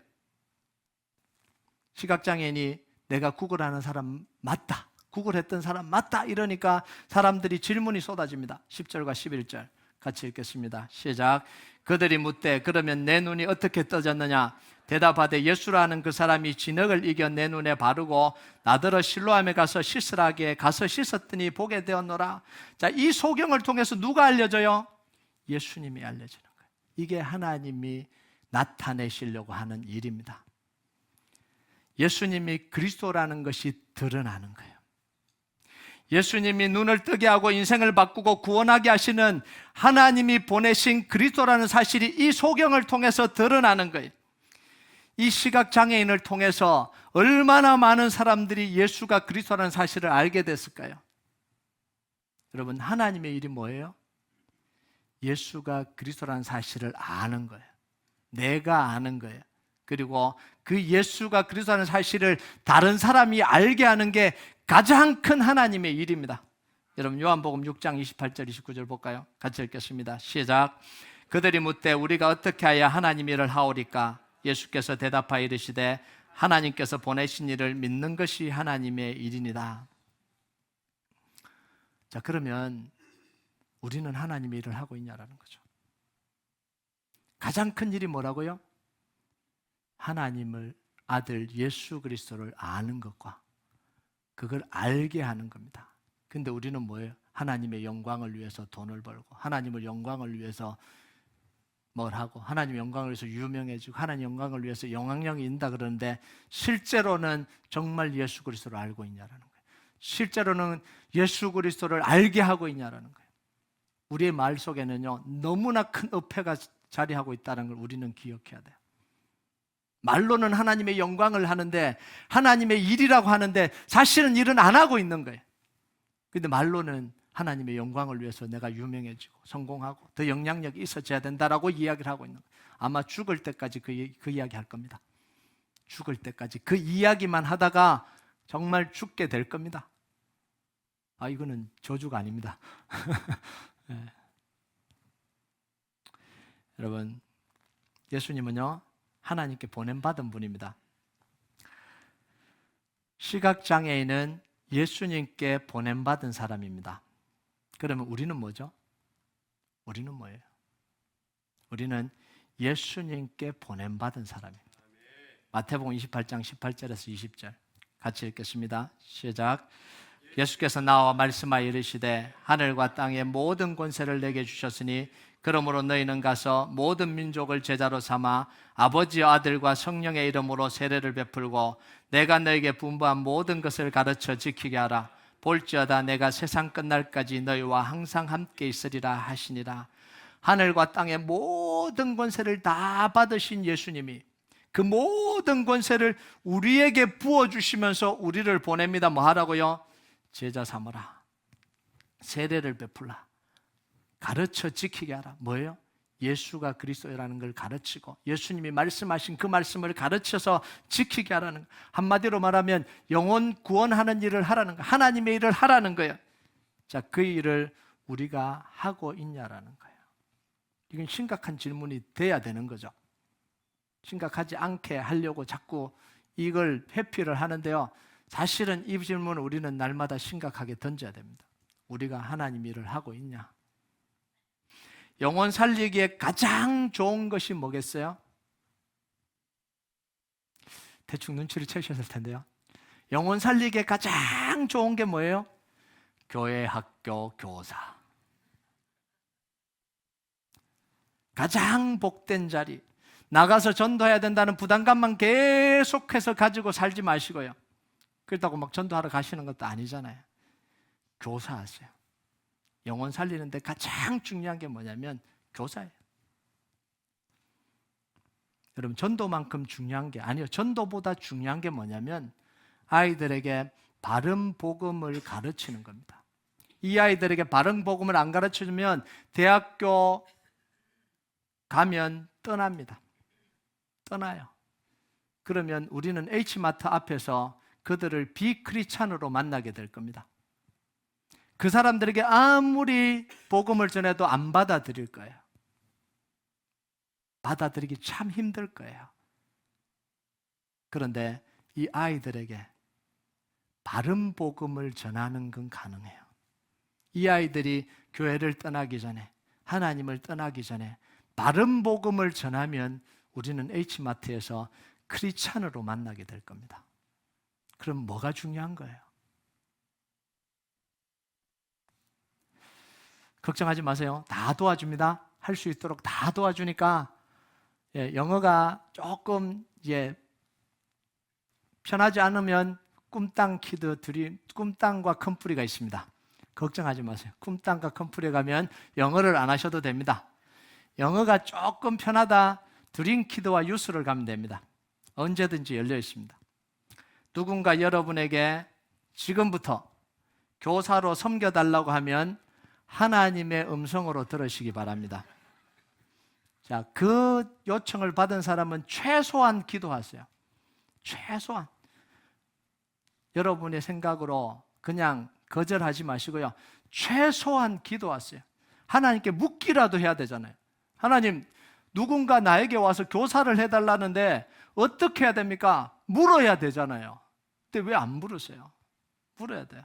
시각장애인이 내가 구걸하는 사람 맞다, 구걸했던 사람 맞다 이러니까 사람들이 질문이 쏟아집니다. 10절과 11절 같이 읽겠습니다. 시작. 그들이 묻되 그러면 내 눈이 어떻게 떠졌느냐. 대답하되 예수라는 그 사람이 진흙을 이겨 내 눈에 바르고 나더러 실로암에 가서 씻으라 하기에 가서 씻었더니 보게 되었노라. 자, 이 소경을 통해서 누가 알려줘요? 예수님이 알려주는 거예요. 이게 하나님이 나타내시려고 하는 일입니다. 예수님이 그리스도라는 것이 드러나는 거예요. 예수님이 눈을 뜨게 하고 인생을 바꾸고 구원하게 하시는 하나님이 보내신 그리스도라는 사실이 이 소경을 통해서 드러나는 거예요. 이 시각장애인을 통해서 얼마나 많은 사람들이 예수가 그리스도라는 사실을 알게 됐을까요? 여러분, 하나님의 일이 뭐예요? 예수가 그리스도라는 사실을 아는 거예요. 내가 아는 거예요. 그리고 그 예수가 그리스도라는 사실을 다른 사람이 알게 하는 게 가장 큰 하나님의 일입니다. 여러분, 요한복음 6장 28절 29절 볼까요? 같이 읽겠습니다. 시작. 그들이 묻되 우리가 어떻게 하여 하나님 일을 하오리까? 예수께서 대답하여 이르시되 하나님께서 보내신 일을 믿는 것이 하나님의 일이니라. 자, 그러면 우리는 하나님의 일을 하고 있냐라는 거죠. 가장 큰 일이 뭐라고요? 하나님을, 아들 예수 그리스도를 아는 것과 그걸 알게 하는 겁니다. 근데 우리는 뭐예요? 하나님의 영광을 위해서 돈을 벌고 하나님의 영광을 위해서 뭘 하고 하나님의 영광을 위해서 유명해지고 하나님의 영광을 위해서 영향력이 있다 그러는데 실제로는 정말 예수 그리스도를 알고 있냐라는 거예요. 실제로는 예수 그리스도를 알게 하고 있냐라는 거예요. 우리의 말 속에는요, 너무나 큰 어폐가 자리하고 있다는 걸 우리는 기억해야 돼요. 말로는 하나님의 영광을 하는데 하나님의 일이라고 하는데 사실은 일은 안 하고 있는 거예요. 근데 말로는 하나님의 영광을 위해서 내가 유명해지고 성공하고 더 영향력이 있어져야 된다라고 이야기를 하고 있는 거예요. 아마 죽을 때까지 그 이야기 할 겁니다. 죽을 때까지 그 이야기만 하다가 정말 죽게 될 겁니다. 이거는 저주가 아닙니다. 네. 여러분, 예수님은요, 하나님께 보냄받은 분입니다. 시각장애인은 예수님께 보냄받은 사람입니다. 그러면 우리는 뭐죠? 우리는 뭐예요? 우리는 예수님께 보냄받은 사람입니다. 마태복음 28장 18절에서 20절 같이 읽겠습니다. 시작. 예수께서 나와 말씀하여 이르시되 하늘과 땅의 모든 권세를 내게 주셨으니 그러므로 너희는 가서 모든 민족을 제자로 삼아 아버지와 아들과 성령의 이름으로 세례를 베풀고 내가 너에게 분부한 모든 것을 가르쳐 지키게 하라. 볼지어다 내가 세상 끝날까지 너희와 항상 함께 있으리라 하시니라. 하늘과 땅의 모든 권세를 다 받으신 예수님이 그 모든 권세를 우리에게 부어주시면서 우리를 보냅니다. 뭐 하라고요? 제자 삼으라, 세례를 베풀라, 가르쳐 지키게 하라. 뭐예요? 예수가 그리스도라는 걸 가르치고 예수님이 말씀하신 그 말씀을 가르쳐서 지키게 하라는 거예요. 한마디로 말하면 영혼 구원하는 일을 하라는 거예요. 하나님의 일을 하라는 거예요. 자, 그 일을 우리가 하고 있냐라는 거예요. 이건 심각한 질문이 돼야 되는 거죠. 심각하지 않게 하려고 자꾸 이걸 회피를 하는데요, 사실은 이 질문을 우리는 날마다 심각하게 던져야 됩니다. 우리가 하나님 일을 하고 있냐? 영혼 살리기에 가장 좋은 것이 뭐겠어요? 대충 눈치를 채우셨을 텐데요, 영혼 살리기에 가장 좋은 게 뭐예요? 교회, 학교, 교사. 가장 복된 자리. 나가서 전도해야 된다는 부담감만 계속해서 가지고 살지 마시고요, 그렇다고 막 전도하러 가시는 것도 아니잖아요. 교사하세요. 영혼 살리는데 가장 중요한 게 뭐냐면 교사예요. 여러분, 전도만큼 중요한 게 아니에요. 전도보다 중요한 게 뭐냐면 아이들에게 바른 복음을 가르치는 겁니다. 이 아이들에게 바른 복음을 안 가르쳐주면 대학교 가면 떠납니다. 떠나요. 그러면 우리는 H마트 앞에서 그들을 비크리스찬으로 만나게 될 겁니다. 그 사람들에게 아무리 복음을 전해도 안 받아들일 거예요. 받아들이기 참 힘들 거예요. 그런데 이 아이들에게 바른 복음을 전하는 건 가능해요. 이 아이들이 교회를 떠나기 전에, 하나님을 떠나기 전에 바른 복음을 전하면 우리는 H마트에서 크리스찬으로 만나게 될 겁니다. 그럼 뭐가 중요한 거예요? 걱정하지 마세요. 다 도와줍니다. 할 수 있도록 다 도와주니까, 영어가 조금 편하지 않으면 꿈땅 키드 꿈땅과 컴프리가 있습니다. 걱정하지 마세요. 꿈땅과 컴프리에 가면 영어를 안 하셔도 됩니다. 영어가 조금 편하다, 드림키드와 유스를 가면 됩니다. 언제든지 열려 있습니다. 누군가 여러분에게 지금부터 교사로 섬겨달라고 하면 하나님의 음성으로 들으시기 바랍니다. 자, 그 요청을 받은 사람은 최소한 기도하세요. 최소한. 여러분의 생각으로 그냥 거절하지 마시고요, 최소한 기도하세요. 하나님께 묻기라도 해야 되잖아요. 하나님, 누군가 나에게 와서 교사를 해달라는데 어떻게 해야 됩니까? 물어야 되잖아요. 근데 왜 안 물으세요? 물어야 돼요.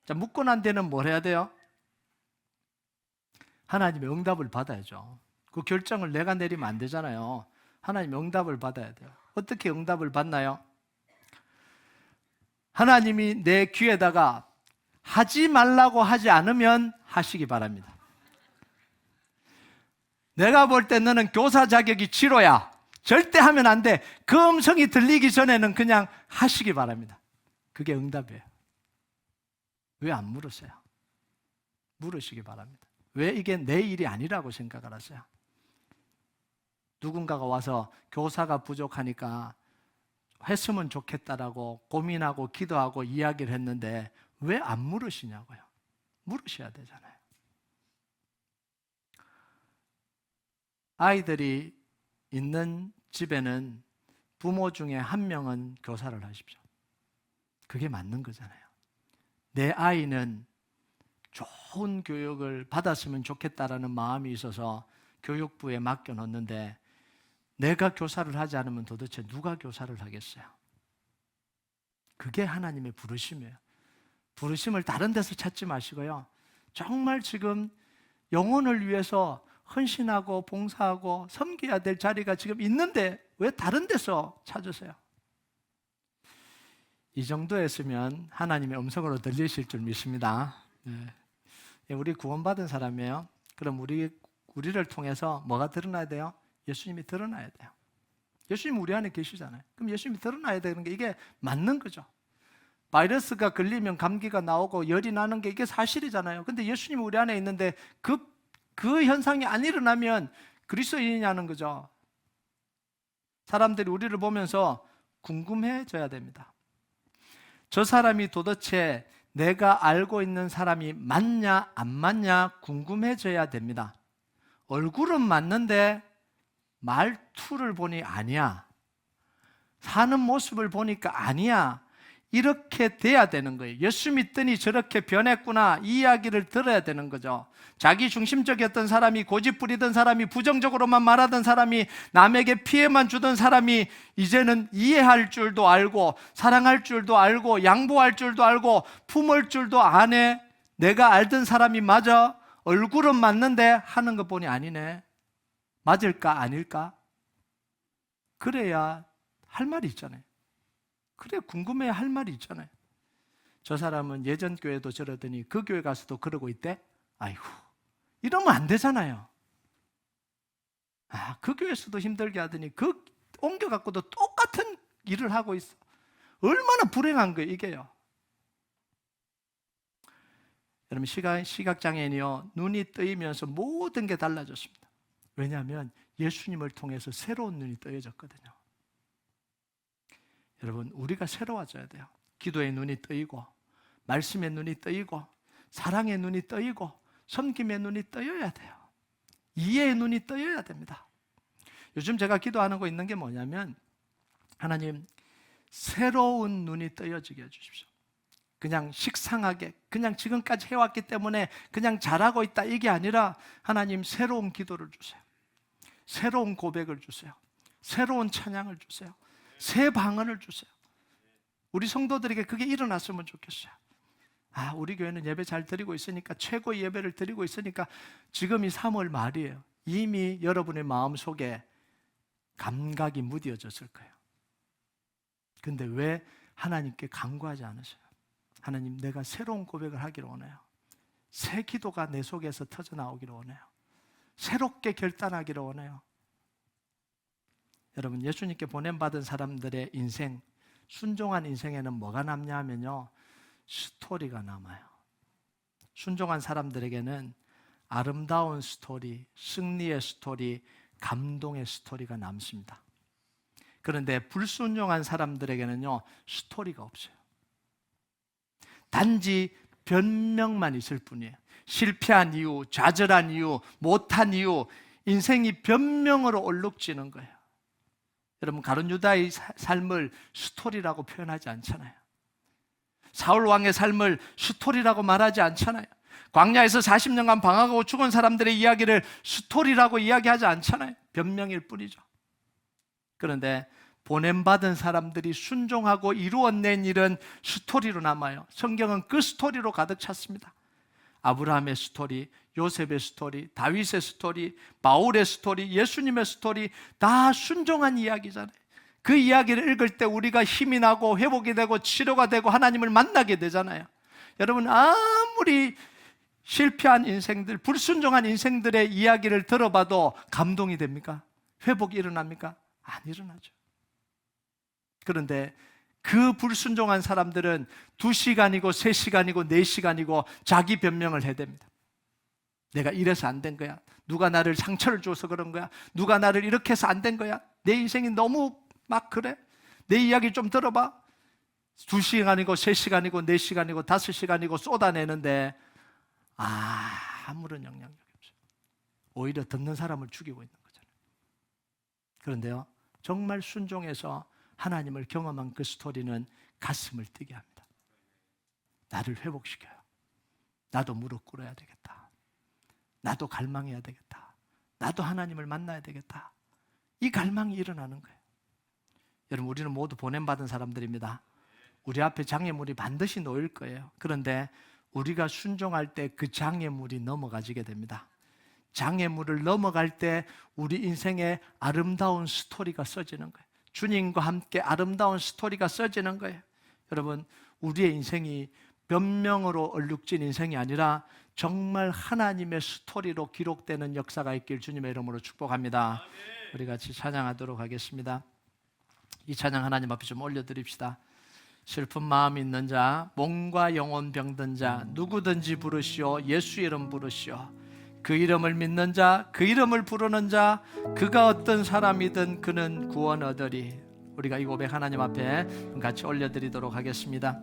자, 묻고 난 뒤에는 뭘 해야 돼요? 하나님의 응답을 받아야죠. 그 결정을 내가 내리면 안 되잖아요. 하나님의 응답을 받아야 돼요. 어떻게 응답을 받나요? 하나님이 내 귀에다가 하지 말라고 하지 않으면 하시기 바랍니다. 내가 볼 때 너는 교사 자격이 지로야, 절대 하면 안 돼, 그 음성이 들리기 전에는 그냥 하시기 바랍니다. 그게 응답이에요. 왜 안 물으세요? 물으시기 바랍니다. 왜 이게 내 일이 아니라고 생각을 하세요? 누군가가 와서 교사가 부족하니까 했으면 좋겠다라고 고민하고 기도하고 이야기를 했는데 왜 안 물으시냐고요. 물으셔야 되잖아요. 아이들이 있는 집에는 부모 중에 한 명은 교사를 하십시오. 그게 맞는 거잖아요. 내 아이는 좋은 교육을 받았으면 좋겠다라는 마음이 있어서 교육부에 맡겨놓는데 내가 교사를 하지 않으면 도대체 누가 교사를 하겠어요? 그게 하나님의 부르심이에요. 부르심을 다른 데서 찾지 마시고요. 정말 지금 영혼을 위해서 헌신하고 봉사하고 섬겨야 될 자리가 지금 있는데 왜 다른 데서 찾으세요? 이 정도였으면 하나님의 음성으로 들리실 줄 믿습니다. 네. 우리 구원받은 사람이에요. 그럼 우리를 통해서 뭐가 드러나야 돼요? 예수님이 드러나야 돼요. 예수님 우리 안에 계시잖아요. 그럼 예수님이 드러나야 되는 게 이게 맞는 거죠. 바이러스가 걸리면 감기가 나오고 열이 나는 게 이게 사실이잖아요. 근데 예수님이 우리 안에 있는데 그 현상이 안 일어나면 그리스도인이냐는 거죠. 사람들이 우리를 보면서 궁금해져야 됩니다. 저 사람이 도대체 내가 알고 있는 사람이 맞냐 안 맞냐 궁금해져야 됩니다. 얼굴은 맞는데 말투를 보니 아니야. 사는 모습을 보니까 아니야. 이렇게 돼야 되는 거예요. 예수 믿더니 저렇게 변했구나. 이 이야기를 들어야 되는 거죠. 자기 중심적이었던 사람이, 고집 부리던 사람이, 부정적으로만 말하던 사람이, 남에게 피해만 주던 사람이 이제는 이해할 줄도 알고, 사랑할 줄도 알고, 양보할 줄도 알고, 품을 줄도 아네. 내가 알던 사람이 맞아. 얼굴은 맞는데 하는 거 보니 아니네. 맞을까 아닐까? 그래야 할 말이 있잖아요. 그래 궁금해야 할 말이 있잖아요. 저 사람은 예전 교회도 저러더니 그 교회 가서도 그러고 있대? 아이고, 이러면 안 되잖아요. 그 교회에서도 힘들게 하더니 그 옮겨갖고도 똑같은 일을 하고 있어. 얼마나 불행한 거예요 이게요. 여러분 시각장애인이요, 눈이 뜨이면서 모든 게 달라졌습니다. 왜냐하면 예수님을 통해서 새로운 눈이 떠여졌거든요. 여러분 우리가 새로워져야 돼요. 기도의 눈이 뜨이고, 말씀의 눈이 뜨이고, 사랑의 눈이 뜨이고, 섬김의 눈이 뜨여야 돼요. 이해의 눈이 뜨여야 됩니다. 요즘 제가 기도하는 거 있는 게 뭐냐면, 하나님 새로운 눈이 뜨여지게 해주십시오. 그냥 식상하게 그냥 지금까지 해왔기 때문에 그냥 잘하고 있다 이게 아니라, 하나님 새로운 기도를 주세요. 새로운 고백을 주세요. 새로운 찬양을 주세요. 새 방언을 주세요. 우리 성도들에게 그게 일어났으면 좋겠어요. 우리 교회는 예배 잘 드리고 있으니까, 최고의 예배를 드리고 있으니까 지금이 3월 말이에요. 이미 여러분의 마음속에 감각이 무뎌졌을 거예요. 근데 왜 하나님께 간구하지 않으세요? 하나님, 내가 새로운 고백을 하기를 원해요. 새 기도가 내 속에서 터져나오기를 원해요. 새롭게 결단하기를 원해요. 여러분, 예수님께 보냄받은 사람들의 인생, 순종한 인생에는 뭐가 남냐 하면요, 스토리가 남아요. 순종한 사람들에게는 아름다운 스토리, 승리의 스토리, 감동의 스토리가 남습니다. 그런데 불순종한 사람들에게는요, 스토리가 없어요. 단지 변명만 있을 뿐이에요. 실패한 이유, 좌절한 이유, 못한 이유, 인생이 변명으로 얼룩지는 거예요. 여러분, 가룟 유다의 삶을 스토리라고 표현하지 않잖아요. 사울 왕의 삶을 스토리라고 말하지 않잖아요. 광야에서 40년간 방황하고 죽은 사람들의 이야기를 스토리라고 이야기하지 않잖아요. 변명일 뿐이죠. 그런데 보냄받은 사람들이 순종하고 이루어낸 일은 스토리로 남아요. 성경은 그 스토리로 가득 찼습니다. 아브라함의 스토리, 요셉의 스토리, 다윗의 스토리, 바울의 스토리, 예수님의 스토리, 다 순종한 이야기잖아요. 그 이야기를 읽을 때 우리가 힘이 나고 회복이 되고 치료가 되고 하나님을 만나게 되잖아요. 여러분, 아무리 실패한 인생들, 불순종한 인생들의 이야기를 들어봐도 감동이 됩니까? 회복이 일어납니까? 안 일어나죠. 그런데 그 불순종한 사람들은 2시간이고 3시간이고 4시간이고 자기 변명을 해댑니다. 내가 이래서 안 된 거야. 누가 나를 상처를 줘서 그런 거야. 누가 나를 이렇게 해서 안 된 거야. 내 인생이 너무 막 그래. 내 이야기 좀 들어봐. 2시간이고 3시간이고 4시간이고 5시간이고 쏟아내는데 아무런 영향력이 없어요. 오히려 듣는 사람을 죽이고 있는 거잖아요. 그런데요, 정말 순종해서 하나님을 경험한 그 스토리는 가슴을 뛰게 합니다. 나를 회복시켜요. 나도 무릎 꿇어야 되겠다. 나도 갈망해야 되겠다. 나도 하나님을 만나야 되겠다. 이 갈망이 일어나는 거예요. 여러분, 우리는 모두 보냄받은 사람들입니다. 우리 앞에 장애물이 반드시 놓일 거예요. 그런데 우리가 순종할 때 그 장애물이 넘어가지게 됩니다. 장애물을 넘어갈 때 우리 인생에 아름다운 스토리가 써지는 거예요. 주님과 함께 아름다운 스토리가 써지는 거예요. 여러분, 우리의 인생이 변명으로 얼룩진 인생이 아니라 정말 하나님의 스토리로 기록되는 역사가 있길 주님의 이름으로 축복합니다. 우리 같이 찬양하도록 하겠습니다. 이 찬양 하나님 앞에 좀 올려드립시다. 슬픈 마음 있는 자, 몸과 영혼 병든 자, 누구든지 부르시오. 예수 이름 부르시오. 그 이름을 믿는 자, 그 이름을 부르는 자, 그가 어떤 사람이든 그는 구원 얻으리. 우리가 이 고백 하나님 앞에 같이 올려드리도록 하겠습니다.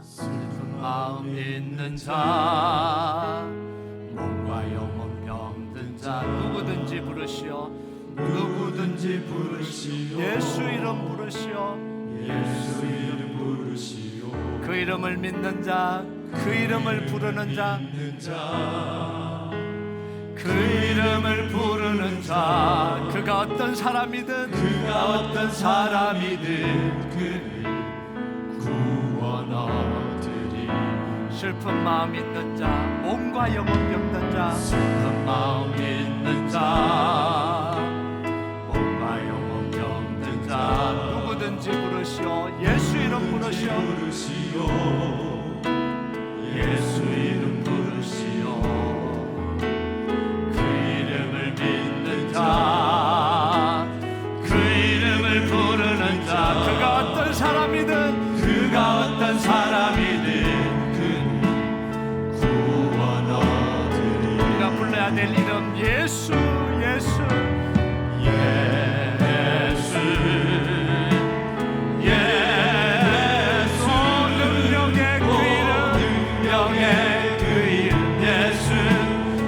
슬픈 마음 있는 자, 몸과 영혼 병든 자, 누구든지 부르시오. 누구든지 부르시오. 예수 이름 부르시오. 예수 이름 부르시오. 그 이름을 믿는 자, 그 이름을 부르는 자, 그 이름을 부르는 자, 그가 어떤 사람이든, 그가 어떤 사람이든 그를 구원 얻으리. 슬픈 마음 있는 자, 몸과 영혼 병든 자, 슬픈 마음 있는 자, 몸과 영혼 병든 자, 누구든지 부르시오. 예수 이름 부르시오. 예수 이름 부르시오. 그 이름을 믿는 자, 그 이름을 부르는 자, 그가 어떤 사람이든, 그가 어떤 사람이든 그 구원 얻으리. 우리가 불러야 될 이름 예수, 예수, 예수, 예수. 능력의 그 이름, 능력의 그 이름 예수.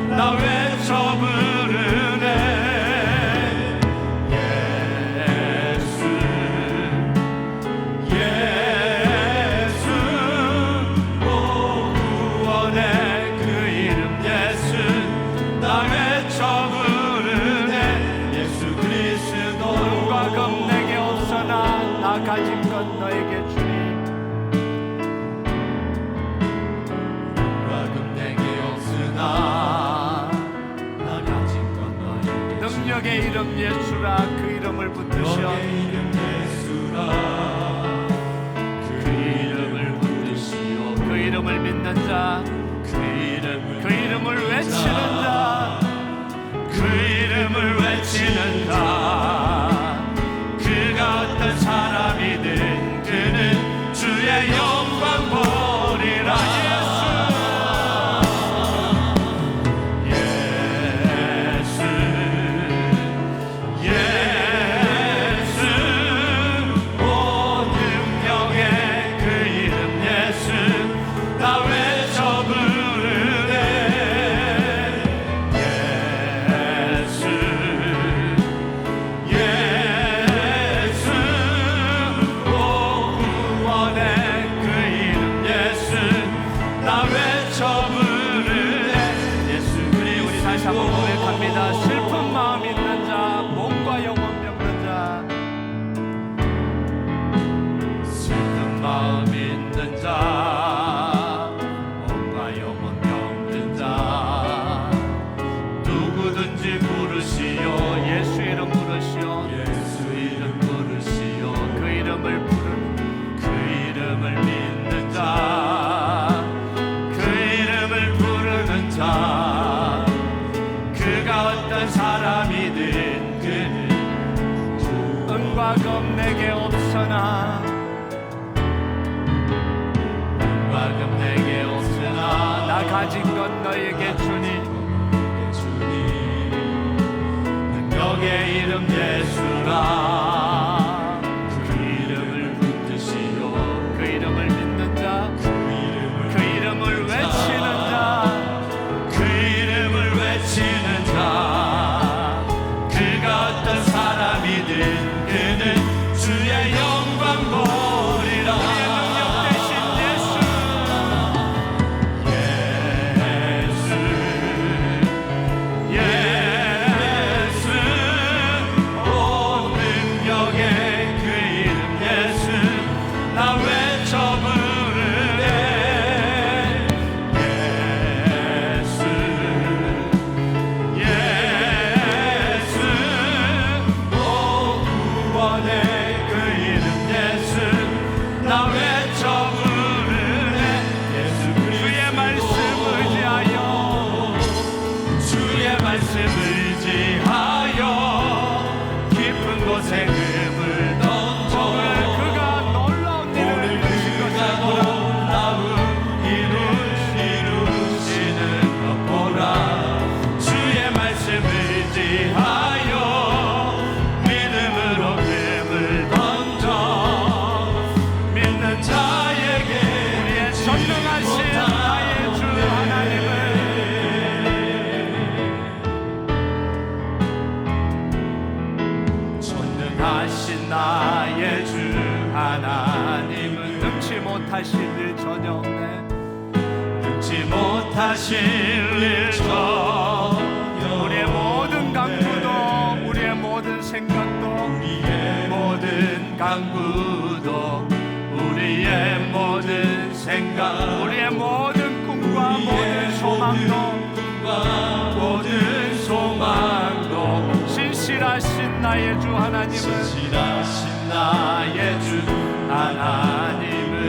나 외쳐 부르네. 예수, 예수. 오 구원의 그 이름 예수. 나 외쳐 부르네. 예수 그리스도. 눈과 검 내게 없으나 나 가진 건 너에게 주리. 눈과 검 내게 없으나 나 가진 건 너에게 주리. 능력의 이름 예수라. 그 이름을 붙드시오. 그 이름을 붙드시오. 그 이름을 믿는 자, 그 이름을 외치는 자, 그 이름을 외치는 자, 그가 어떤 사람이든 그는 주의 영광 보리라. 예수, 예수, 오 능력의 그 이름 예수. 나 외쳐 부르네. 예수, 예수, 오 구원의 그 이름 예수. 나 외쳐 부르네. 예수. 우리 다시 한번 고백합니다. 슬픈 마음 있는 자, 몸과 영혼 병든 자, 슬픈 마음 있는 자, 몸과 영혼 병든 자, 누구든지 부르시오. 예수 이름 부르시오. 예수 이름 부르시오. 그 이름을 부르는, 그 이름을 믿는 자, 그 이름을 부르는 자, 그가 어떤 사람이든 그는 은과 금 내게 없으나 가진 건 너에게 주니 능력의 이름 예수라 그 이름을 붙드시오 그 이름을 믿는 자 그 이름을 외치는 자 그 이름을 외치는 자 그가 어떤 사람이든 그는 주의 영광 보리라 우리의 능력 대신 예수 온 능력의 그 이름 예수 나 외쳐 부르네 예수 오 구원의 그 이름 예수 나 외쳐 부르네 예수 주의 말씀 의지하여 주의 말씀 의지하여 깊은 곳에 금을 던져 그가 놀라운 일을 이루신 것을 이루시는 것 보라 주의 말씀 의지하여 믿음으로 금을 던져 믿는 자에게 우리의 전능하신 나의 주 하나님을 전능하신 나의 주 하나님은 능치 못하실 일 전혀 없네 능치 못하실 일 전혀 우리의 모든 강구도 우리의 모든 생각도 우리의 모든 강구도 우리의 모든 생각 우리의 모든 꿈과 모든 소망도 모든 소망도 신실하신 나의 주 하나님은 신실하신 나의 주 하나님은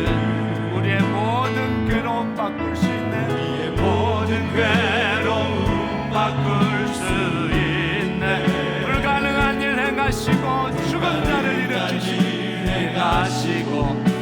우리의 모든 괴로움 바꿀 수 있네 우리의 모든 괴로움 바꿀 수 있네 불가능한 일 행하시고 죽은 자를 일으키시고 행하시고